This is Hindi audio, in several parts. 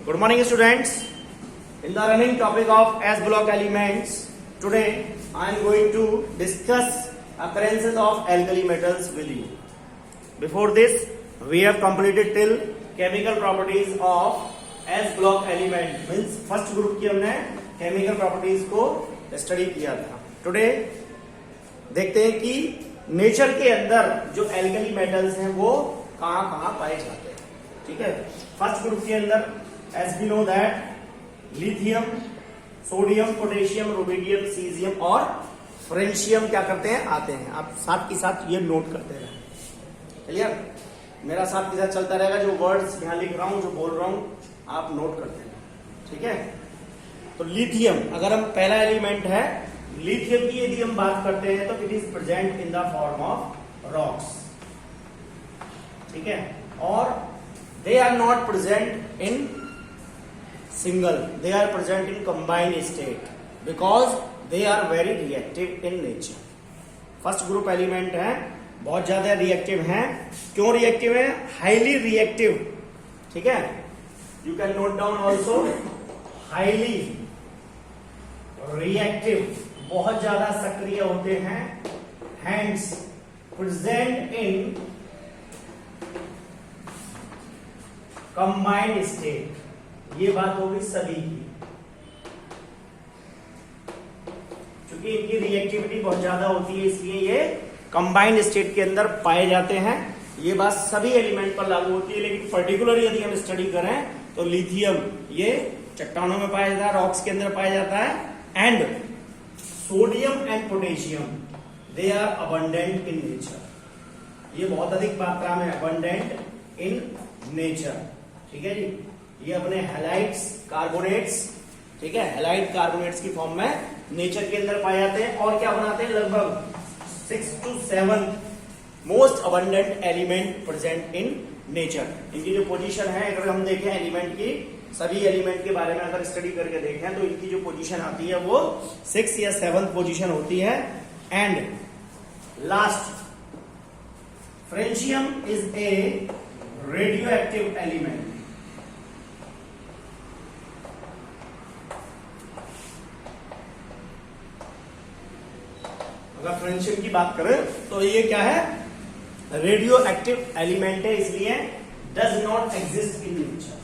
Good morning, students. In the running topic of S block elements, today I am going to discuss occurrences of alkali metals with you. Before this, we have completed till chemical properties of S block element. Means first group की हमने chemical properties को स्टडी किया था. Today देखते हैं कि नेचर के अंदर जो एल्कली मेटल्स हैं वो कहां कहां पाए जाते हैं. ठीक है. फर्स्ट ग्रुप के अंदर as we know that lithium, sodium, potassium, rubidium, caesium और फ्रेंशियम क्या करते हैं, आते हैं. आप साथ के साथ ये नोट करते रहें. क्लियर. मेरा साथ के साथ चलता रहेगा. जो वर्ड्स यहां लिख रहा हूं, जो बोल रहा हूं, आप नोट करते हैं. ठीक है. तो लिथियम अगर हम पहला एलिमेंट है, लिथियम की यदि हम बात करते हैं तो it is present in the form of rocks. ठीक है. और they are not present in single, they are present in combined state because they are very reactive in nature. First group element है, बहुत ज्यादा रिएक्टिव हैं. क्यों रिएक्टिव है? Highly reactive. ठीक है. You can note down also highly reactive, बहुत ज्यादा सक्रिय होते हैं. Hands present in combined state. ये बात होगी सभी की, क्योंकि इनकी रिएक्टिविटी बहुत ज्यादा होती है, इसलिए ये कंबाइंड स्टेट के अंदर पाए जाते हैं. ये बात सभी एलिमेंट पर लागू होती है, लेकिन पर्टिकुलर यदि हम स्टडी करें तो लिथियम ये चट्टानों में पाया जाता है, रॉक्स के अंदर पाया जाता है. And sodium and potassium they are abundant in nature. ये बहुत अधिक मात्रा में अबंडेंट इन नेचर. ठीक है जी. ये अपने हैलाइड्स, कार्बोनेट्स, ठीक है, हैलाइड कार्बोनेट्स की फॉर्म में नेचर के अंदर पाए जाते हैं. और क्या बनाते हैं? लगभग 6 to 7 most abundant element present in nature. इनकी जो पोजीशन है, अगर हम देखें एलिमेंट की, सभी एलिमेंट के बारे में अगर स्टडी करके देखें तो इनकी जो पोजीशन आती है वो 6 या 7 पोजीशन होती है. And last, francium is a radio active element. अगर फ्रेंशियम की बात करें तो ये क्या है? रेडियो एक्टिव एलिमेंट है, इसलिए does not exist in nature.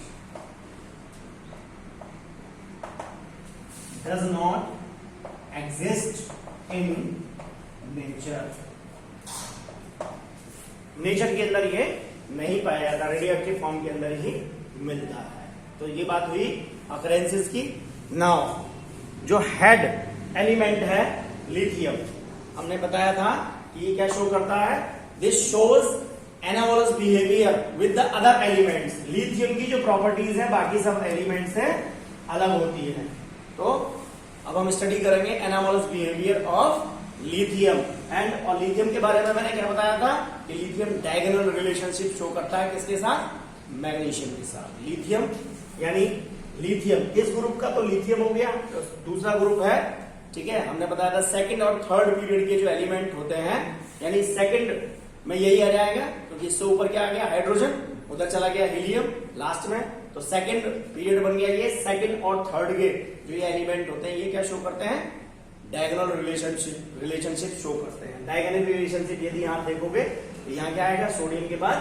Does not exist in nature. Nature के अंदर ये नहीं पाया जाता, रेडियो एक्टिव फॉर्म के अंदर ही मिलता है. तो ये बात हुई अकरेंसेस की. नाउ जो हेड एलिमेंट है लिथियम, हमने बताया था कि ये क्या शो करता है? This shows anomalous behaviour with the other elements. Lithium की जो प्रॉपर्टीज है बाकी सब एलिमेंट से अलग होती है. तो अब हम स्टडी करेंगे anomalous behaviour of lithium. And और लिथियम के बारे में मैंने क्या बताया था कि लिथियम डायगोनल रिलेशनशिप शो करता है किसके साथ? मैग्नीशियम के साथ. लिथियम यानी लिथियम इस ग्रुप का तो लिथियम हो गया. तो दूसरा ग्रुप है, ठीक है, हमने बताया था सेकंड और थर्ड पीरियड के जो एलिमेंट होते हैं, यानी सेकंड में यही आ जाएगा क्योंकि इससे ऊपर क्या आ गया? हाइड्रोजन. उधर चला गया हीलियम लास्ट में. तो सेकंड पीरियड बन गया. ये सेकंड और थर्ड के जो ये एलिमेंट होते हैं ये क्या शो करते हैं? डायगोनल रिलेशनशिप शो करते हैं. डायगोनल रिलेशनशिप यदि आप देखोगे तो यहाँ क्या आएगा? सोडियम के बाद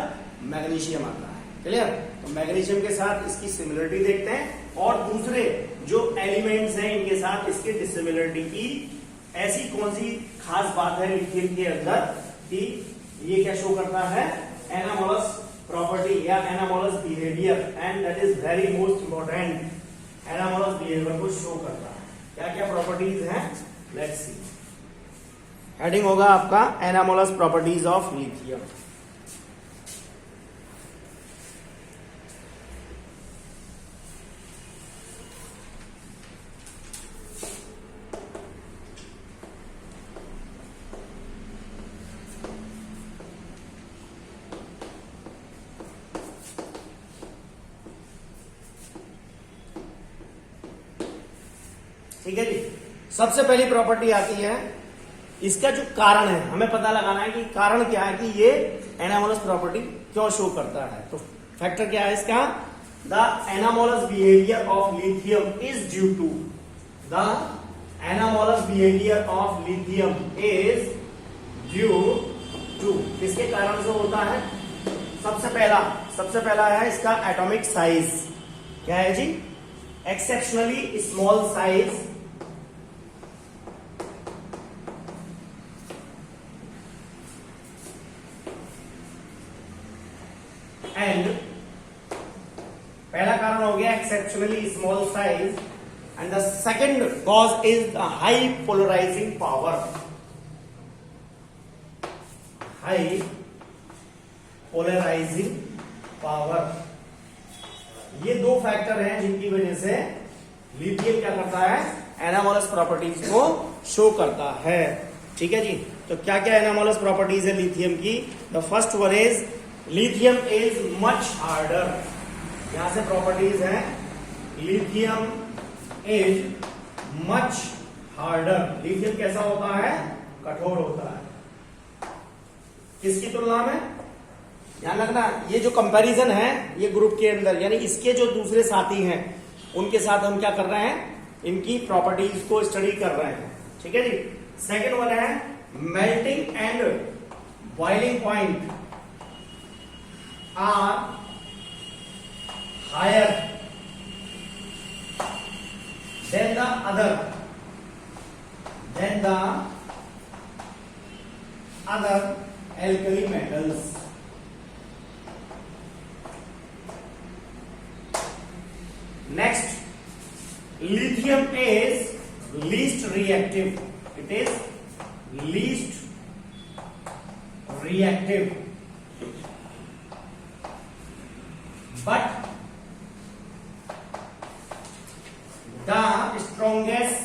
मैग्नीशियम आता है. क्लियर. तो मैग्नीशियम के साथ इसकी सिमिलरिटी देखते हैं और दूसरे जो एलिमेंट्स हैं इनके साथ इसके डिसिमिलरिटी की. ऐसी कौन सी खास बात है लिथियम के अंदर कि ये क्या शो करता है? एनामोलस प्रॉपर्टी या anomalous behaviour. And that is very most important. Anomalous behaviour को शो करता है. क्या क्या प्रॉपर्टीज हैं? Let's see. हेडिंग होगा आपका एनामोलस प्रॉपर्टीज ऑफ लिथियम. ठीक है जी. सबसे पहली प्रॉपर्टी आती है, इसका जो कारण है हमें पता लगाना है कि कारण क्या है कि ये एनामोलस प्रॉपर्टी क्यों शो करता है. तो फैक्टर क्या है इसका? the anomalous behavior of lithium is due to the anomalous behavior of lithium is due to किसके कारण से होता है? सबसे पहला है इसका एटॉमिक साइज। क्या है जी? एक्सेप्शनली स्मॉल साइज एंड पहला कारण हो गया exceptionally small size and the second cause is the high polarising power. High polarising power, ये दो फैक्टर हैं जिनकी वजह से लिथियम क्या करता है? एनामोलस प्रॉपर्टीज को शो करता है। ठीक है जी। तो क्या क्या एनामोलस प्रॉपर्टीज है लिथियम की? The first one is lithium is much harder. यहां से प्रॉपर्टीज है, lithium is much harder. Lithium कैसा होता है? कठोर होता है। किसकी तुलना में? ध्यान रखना, ये जो कंपैरिजन है ये ग्रुप के अंदर, यानी इसके जो दूसरे साथी हैं उनके साथ हम क्या कर रहे हैं? इनकी प्रॉपर्टीज को स्टडी कर रहे हैं। ठीक है जी। सेकंड वन है melting and boiling point are higher than the other alkali metals. Next, lithium is least reactive. It is least reactive, but the strongest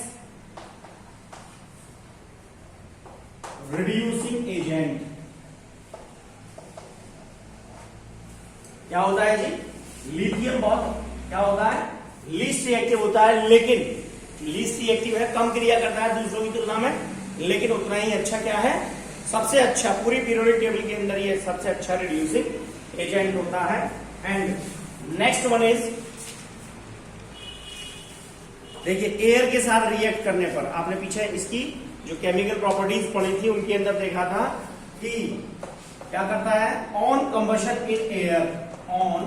reducing agent। क्या होता है जी? लिथियम बहुत क्या होता है? लीस्ट रिएक्टिव होता है, लेकिन लीस्ट रिएक्टिव है, कम क्रिया करता है दूसरों की तुलना में, लेकिन उतना ही अच्छा क्या है? सबसे अच्छा पूरी पीरियोडिक टेबल के अंदर ये सबसे अच्छा रिड्यूसिंग एजेंट होता है। एंड नेक्स्ट वन इज, देखिए एयर के साथ रिएक्ट करने पर, आपने पीछे इसकी जो केमिकल प्रॉपर्टीज पढ़ी थी उनके अंदर देखा था कि क्या करता है? On combustion in air, on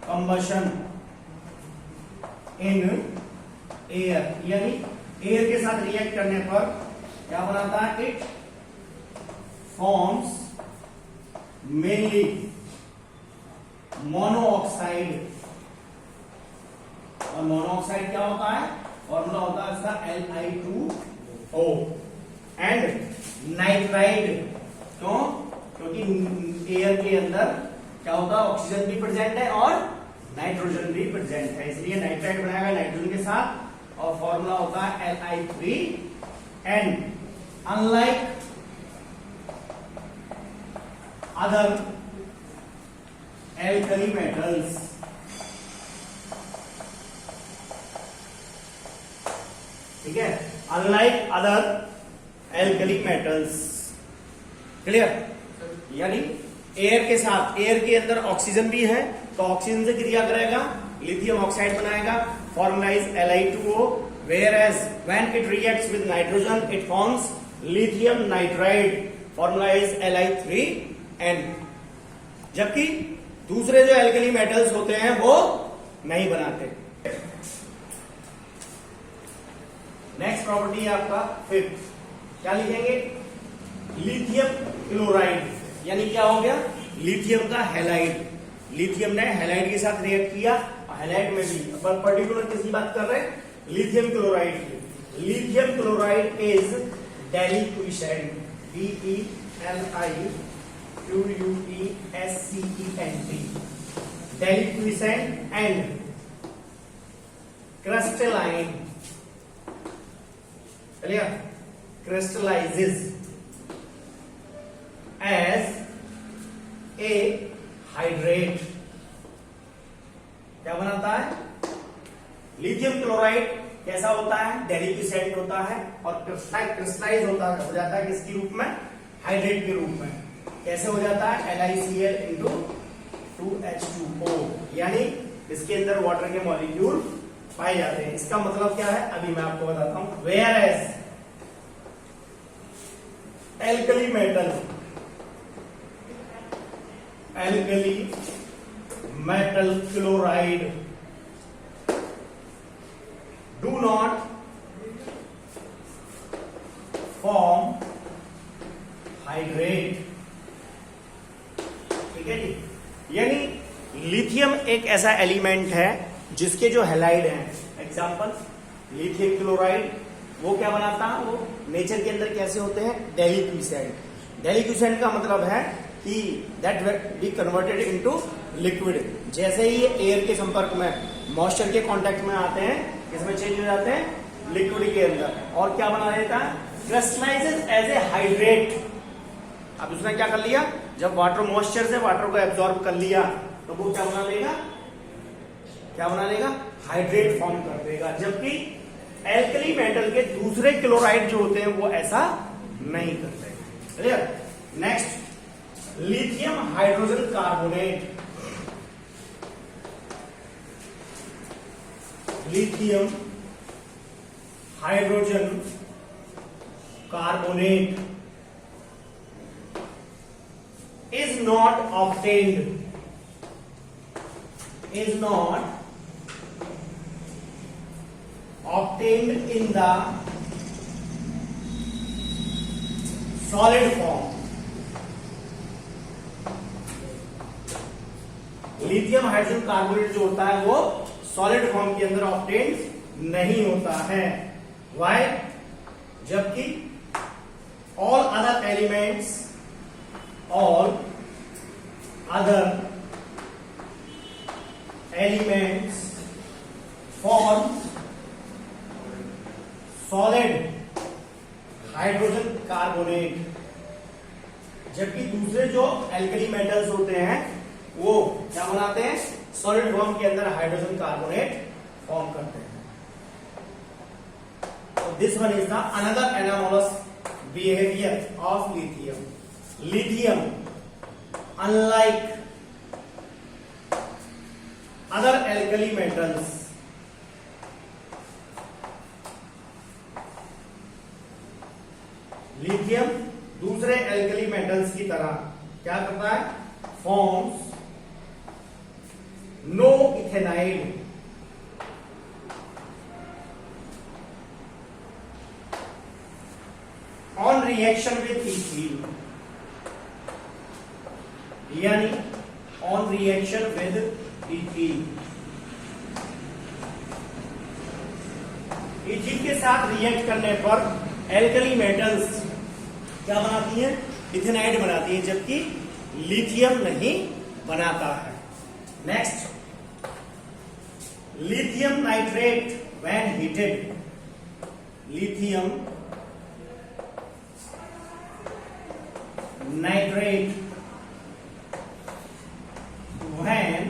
combustion in air, यानी एयर के साथ रिएक्ट करने पर क्या बनाता है? It forms mainly monoxide. और मोनोऑक्साइड क्या होता है? फॉर्मूला होता है इसका Li2O एंड नाइट्राइड। क्यों? क्योंकि एयर के अंदर क्या होता है? ऑक्सीजन भी प्रेजेंट है और नाइट्रोजन भी प्रेजेंट है, इसलिए नाइट्राइड बनाएगा नाइट्रोजन के साथ और फॉर्मूला होता है Li3। And unlike other alkali metals, ठीक है, unlike other alkali metals. Clear? यानी एयर के साथ, एयर के अंदर ऑक्सीजन भी है तो ऑक्सीजन से क्रिया करेगा, लिथियम ऑक्साइड बनाएगा, formula is Li2O, whereas when it reacts with nitrogen it forms lithium nitride, formula is Li3N। जबकि दूसरे जो एल्कली मेटल्स होते हैं वो नहीं बनाते। नेक्स्ट प्रॉपर्टी है आपका फिफ्थ, क्या लिखेंगे? लिथियम क्लोराइड, यानी क्या हो गया? लिथियम का हैलाइड। लिथियम ने हैलाइड के साथ रिएक्ट किया और हैलाइड में भी, पर पर्टिकुलर किसकी बात कर रहे हैं? लिथियम क्लोराइड की। Lithium chloride is deliquescent, DELIQUESCENT, deliquescent and crystalline. Clear? crystallizes as a hydrate। क्या बनाता है? लिथियम क्लोराइड कैसा होता है? डेलिक्विसेंट होता है और क्रिस्टलाइज होता है, हो जाता है किसके रूप में? हाइड्रेट के रूप में। कैसे हो जाता है? LiCl into 2H2O, यानी इसके अंदर वाटर के मॉलिक्यूल पाए जाते हैं। इसका मतलब क्या है अभी मैं आपको बताता हूं। Whereas alkali metal chloride do not form hydrate. ठीक है जी, यानी लिथियम एक ऐसा एलिमेंट है जिसके जो हैलाइड हैं, एग्जांपल लिथियम क्लोराइड, वो क्या बनाता है, वो नेचर के अंदर कैसे होते हैं, डेलिक्विसेंट। डेलिक्विसेंट का मतलब है कि that be converted into liquid. जैसे ही ये एयर के संपर्क में, मॉइस्चर के कांटेक्ट में आते हैं, इसमें चेंज हो जाते हैं लिक्विड के अंदर, और क्या बना देता है, क्रिस्टलाइजेज एज ए हाइड्रेट। अब उसने क्या कर लिया, जब वाटर मॉइस्चर से वाटर को एब्जॉर्ब कर लिया तो वो क्या बना लेगा, हाइड्रेट फॉर्म कर देगा। जबकि एल्कली मेटल के दूसरे क्लोराइड जो होते हैं वो ऐसा नहीं करते। Clear. Next, lithium hydrogen carbonate. Lithium hydrogen carbonate is not obtained in the solid form। Lithium hydrogen carbonate जो होता है वो सॉलिड फॉर्म के अंदर ऑब्टेन नहीं होता है। वाई? जबकि all other elements form solid hydrogen carbonate. जबकि दूसरे जो एल्कली मेटल्स होते हैं वो क्या बनाते हैं, सॉलिड फॉर्म के अंदर हाइड्रोजन कार्बोनेट फॉर्म करते हैं। तो this one is the another anomalous behavior of lithium। lithium unlike other alkali metals lithium दूसरे एल्कली मेटल्स की तरह क्या करता है, forms no ethanide on reaction with ethene, यानी on reaction with ethene। Ethene के साथ रिएक्ट करने पर एल्कली मेटल्स क्या बनाती हैं, इथेनाइड बनाती है, जबकि लिथियम नहीं बनाता है। Next, lithium nitrate when heated. Lithium nitrate when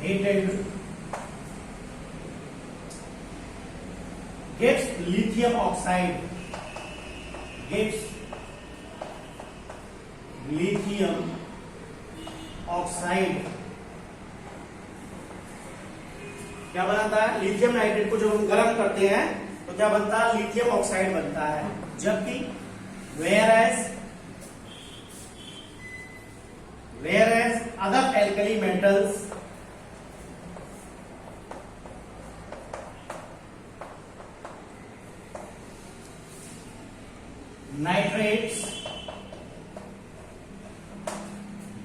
heated gives lithium oxide, क्या बनाता है, लिथियम नाइट्रेट को जब हम गर्म करते हैं तो क्या बनता है, लिथियम ऑक्साइड बनता है। जबकि whereas other alkali metals nitrates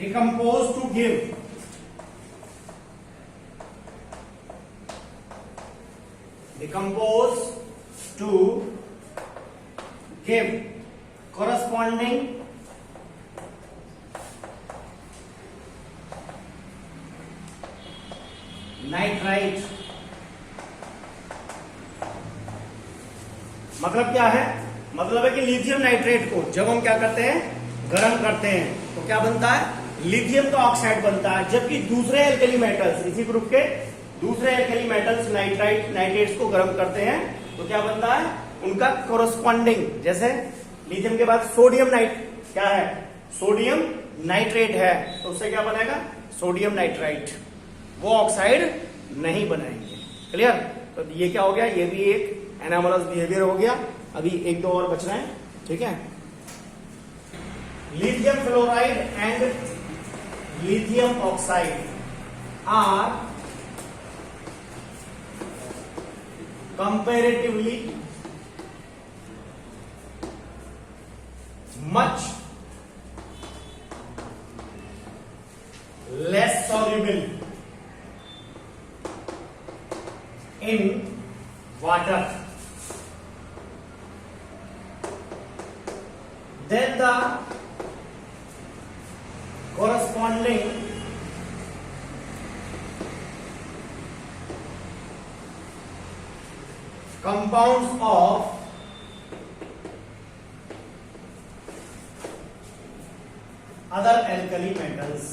decompose to give corresponding nitrite. मतलब क्या है, मतलब है कि लिथियम नाइट्रेट को जब हम क्या करते हैं, गर्म करते हैं तो क्या बनता है, लिथियम का ऑक्साइड बनता है। जबकि दूसरे एल्कली मेटल्स, इसी ग्रुप के दूसरे एल्कली मेटल्स नाइट्रेट्स को गर्म करते हैं तो क्या बनता है, उनका कोरस्पॉन्डिंग, जैसे लिथियम के बाद सोडियम क्या है, सोडियम नाइट्रेट है तो उससे क्या बनेगा, सोडियम नाइट्राइट, वो ऑक्साइड नहीं बनाएंगे। क्लियर? तो ये क्या हो गया, ये भी एक एनामोलस बिहेवियर हो गया। अभी एक दो और बच रहे हैं, ठीक है। Lithium fluoride and lithium oxide are comparatively much less soluble in water than the corresponding compounds of other alkali metals।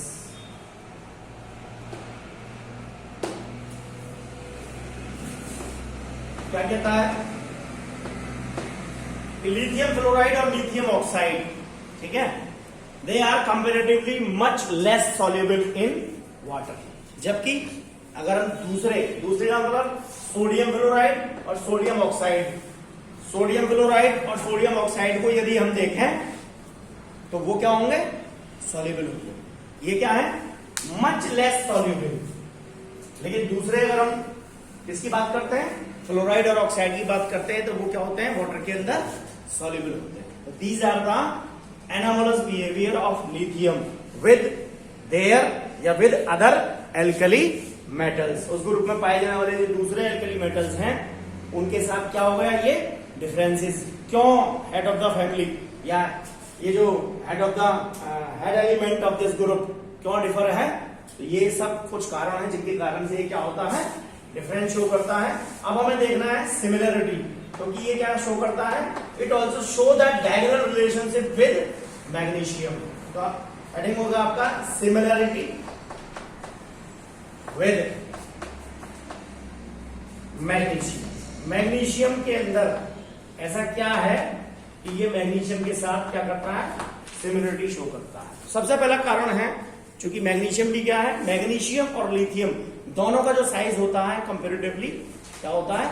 क्या कहता है, लिथियम फ्लोराइड और लिथियम ऑक्साइड, ठीक है, they are comparatively much less soluble in water. जबकि अगर हम दूसरे का मतलब सोडियम फ्लोराइड और सोडियम ऑक्साइड, सोडियम फ्लोराइड और सोडियम ऑक्साइड को यदि हम देखें तो वो क्या होंगे, सॉल्युबल होंगे। ये क्या है, मच लेस सॉल्युबल। लेकिन दूसरे अगर हम किसकी बात करते हैं, फ्लोराइड और ऑक्साइड की बात करते हैं, तो वो क्या होते हैं, वाटर के अंदर सॉल्युबल होते हैं। These are the anomalous behaviour of lithium with their or with other alkali metals. उस ग्रुप में पाए जाने वाले जो दूसरे एल्कली मेटल्स हैं उनके साथ क्या हो गया, ये डिफरेंसेस। क्यों हेड ऑफ द फैमिली या ये जो head of the head element of this group क्यों डिफर है, तो ये सब कुछ कारण है जिनके कारण से ये क्या होता है, डिफरेंस शो करता है। अब हमें देखना है सिमिलरिटी, क्योंकि ये क्या शो करता है, it also show that diagonal relationship with magnesium. तो हेडिंग होगा आपका सिमिलरिटी विद मैग्नीशियम। मैग्नीशियम के अंदर ऐसा क्या है कि ये मैग्नीशियम के साथ क्या करता है, सिमिलरिटी शो करता है। सबसे पहला कारण है, क्योंकि मैग्नीशियम भी क्या है, मैग्नीशियम और लिथियम दोनों का जो साइज होता है कंपैरेटिवली क्या होता है,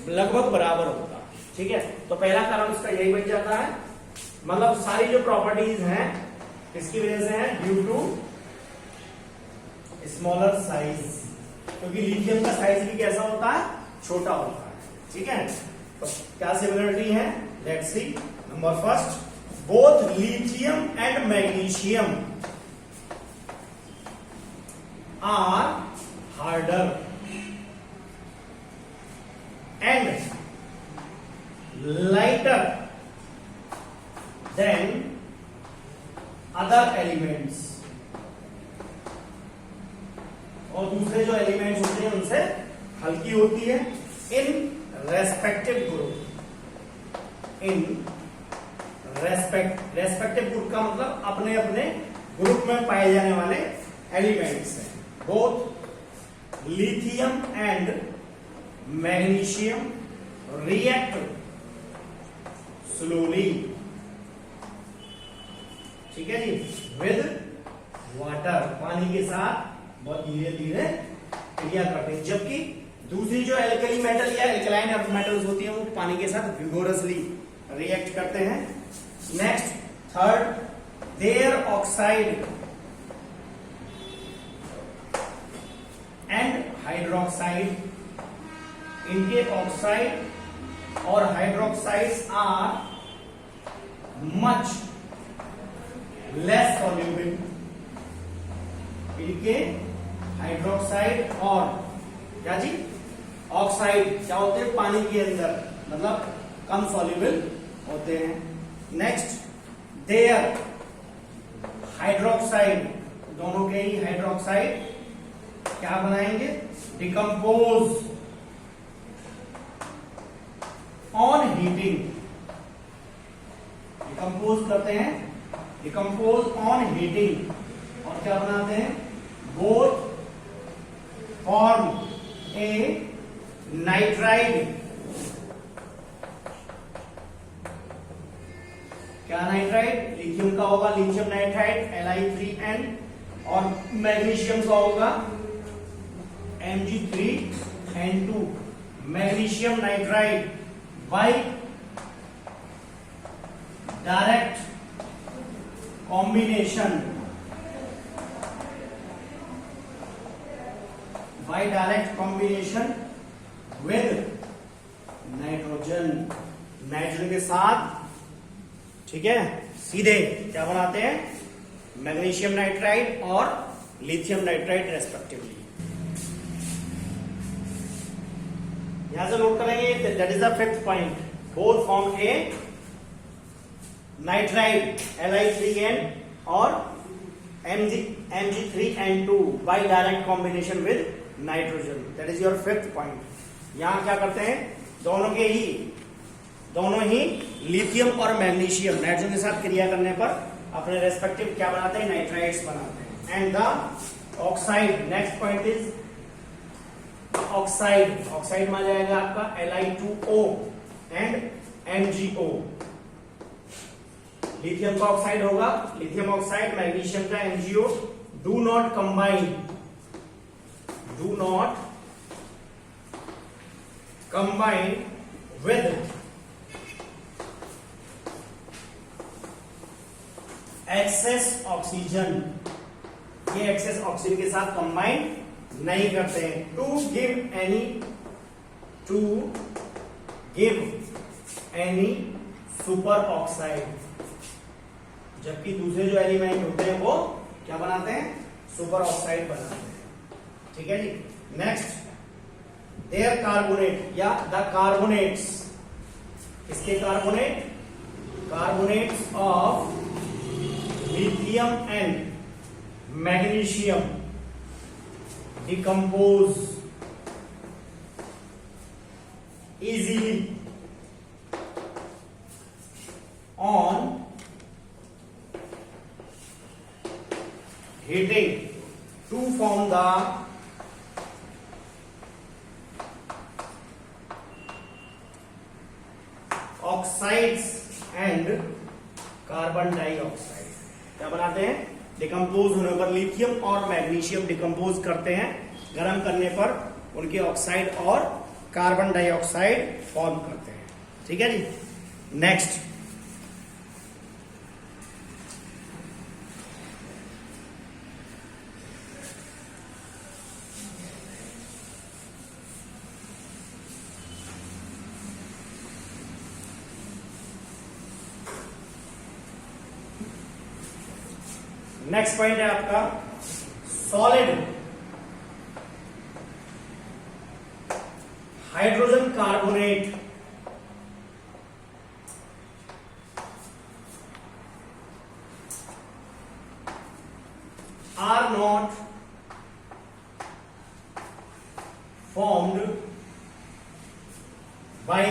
लगभग बराबर होता है, ठीक है। तो पहला कारण उसका यही बन जाता है, मतलब सारी जो प्रॉपर्टीज हैं किसकी वजह से है, ड्यू टू स्मॉलर साइज, क्योंकि लिथियम का साइज भी कैसा होता है, छोटा होता है, ठीक है। तो क्या सिमिलरिटी है, let's see. Number first, both lithium and magnesium are harder and lighter than other elements। और दूसरे जो एलिमेंट्स होते हैं उनसे हल्की होती है in respective group. In respective group का मतलब अपने अपने ग्रुप में पाए जाने वाले एलिमेंट्स हैं। Both lithium and magnesium react slowly, ठीक है जी, with water, पानी के साथ बहुत धीरे धीरे क्रिया करते हैं। जबकि दूसरी जो एल्कली मेटल या एल्कलाइन मेटल्स होती है वो पानी के साथ विगोरसली रिएक्ट करते हैं। Next, third, their oxide and hydroxide, इनके ऑक्साइड और hydroxides are much less soluble. इनके हाइड्रोक्साइड और क्या जी, ऑक्साइड क्या होते हैं, पानी के अंदर, मतलब कम सॉल्युबल होते हैं। नेक्स्ट, देयर हाइड्रोक्साइड, दोनों के ही हाइड्रोक्साइड क्या बनाएंगे, डिकम्पोज ऑन हीटिंग, डिकम्पोज करते हैं, डिकम्पोज ऑन हीटिंग, और क्या बनाते हैं, बोथ फॉर्म ए नाइट्राइड, क्या नाइट्राइड, लिथियम का होगा लिथियम नाइट्राइड Li3n, और मैग्नीशियम का होगा Mg3n2, magnesium nitride by direct combination with nitrogen, nitrogen के साथ, ठीक है, सीधे क्या बनाते हैं, मैग्नीशियम नाइट्राइड और लिथियम नाइट्राइड रेस्पेक्टिवली। यहां से नोट करेंगे, that is the fifth point, both form a nitride Li3n और Mg3n2 by direct combination with nitrogen, that is your fifth point. यहां क्या करते हैं, दोनों ही लिथियम और मैग्नीशियम नाइट्रोजन के साथ क्रिया करने पर अपने रेस्पेक्टिव क्या बनाते हैं, नाइट्राइड्स बनाते हैं। And the oxide, next point is oxide, oxide में आ जाएगा आपका Li2O एंड MgO, लिथियम का ऑक्साइड होगा लिथियम ऑक्साइड, मैग्नीशियम का MgO, do not combine with excess oxygen, ये एक्सेस ऑक्सीजन के साथ कंबाइन नहीं करते हैं, to give any super oxide, जबकि दूसरे जो एलिमेंट होते हैं वो क्या बनाते हैं, सुपर ऑक्साइड बनाते हैं, ठीक है जी। नेक्स्ट, देयर कार्बोनेट या द कार्बोनेट्स, इसके carbonates of lithium and magnesium decompose easily on heating to form the oxides and carbon dioxide. क्या बनाते हैं, डिकम्पोज होने पर लिथियम और मैग्नीशियम डिकम्पोज करते हैं, गर्म करने पर उनके ऑक्साइड और कार्बन डाइऑक्साइड फॉर्म करते हैं, ठीक है जी। नेक्स्ट, नेक्स्ट पॉइंट है आपका solid hydrogen carbonate are not formed by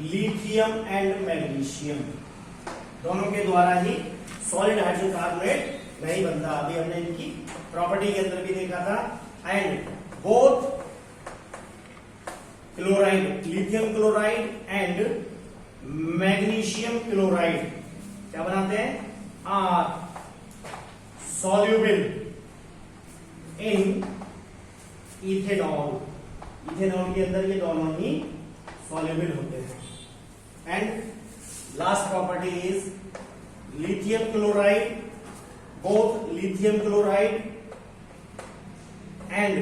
lithium and magnesium, दोनों के द्वारा ही सॉलिड हाइड्रोजन कार्बोनेट नहीं बनता। अभी हमने इनकी प्रॉपर्टी के अंदर भी देखा था। And both chloride, lithium chloride and magnesium chloride क्या बनाते हैं, are soluble in ethanol, ethanol के अंदर ये दोनों ही सॉल्युबल होते हैं। And last property is lithium chloride, both lithium chloride and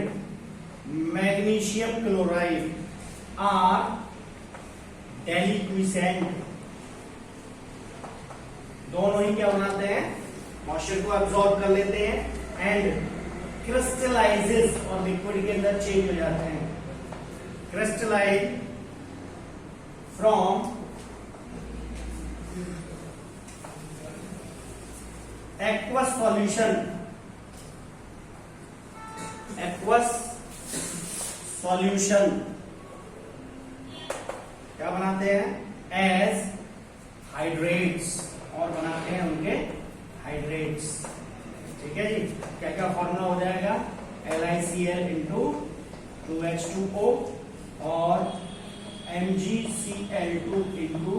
magnesium chloride are deliquescent, दोनों ही क्या बनाते हैं, मॉइस्चर को एब्जॉर्ब कर लेते हैं एंड क्रिस्टलाइजेस और लिक्विड के अंदर चेंज हो जाते हैं, क्रिस्टलाइज फ्रॉम एक्वस सॉल्यूशन क्या बनाते हैं, एज हाइड्रेट्स, और बनाते हैं उनके हाइड्रेट्स, ठीक है जी। क्या क्या फॉर्मूला हो जाएगा, LiCl इंटू 2H2O और MgCl2 into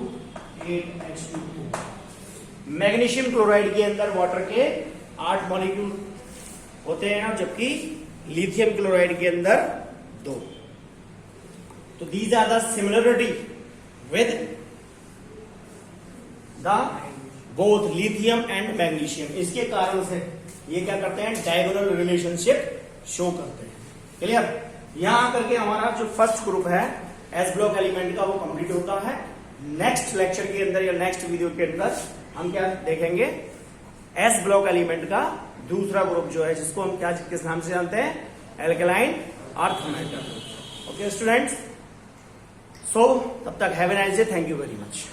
8H2O। Magnesium chloride के अंदर वाटर के 8 मॉलिक्यूल होते हैं, जबकि लिथियम क्लोराइड के अंदर 2। तो these are the similarity with the both lithium and magnesium. इसके कारण से ये क्या करते हैं, डायगोनल रिलेशनशिप शो करते हैं। क्लियर? यहां करके हमारा जो फर्स्ट ग्रुप है एस ब्लॉक एलिमेंट का वो कंप्लीट होता है। नेक्स्ट लेक्चर के अंदर या नेक्स्ट वीडियो के अंदर हम क्या देखेंगे, एस ब्लॉक एलिमेंट का दूसरा ग्रुप जो है, जिसको हम क्या किस नाम से जानते हैं, alkaline earth metal. Okay students, so तब तक have a nice day, thank you very much.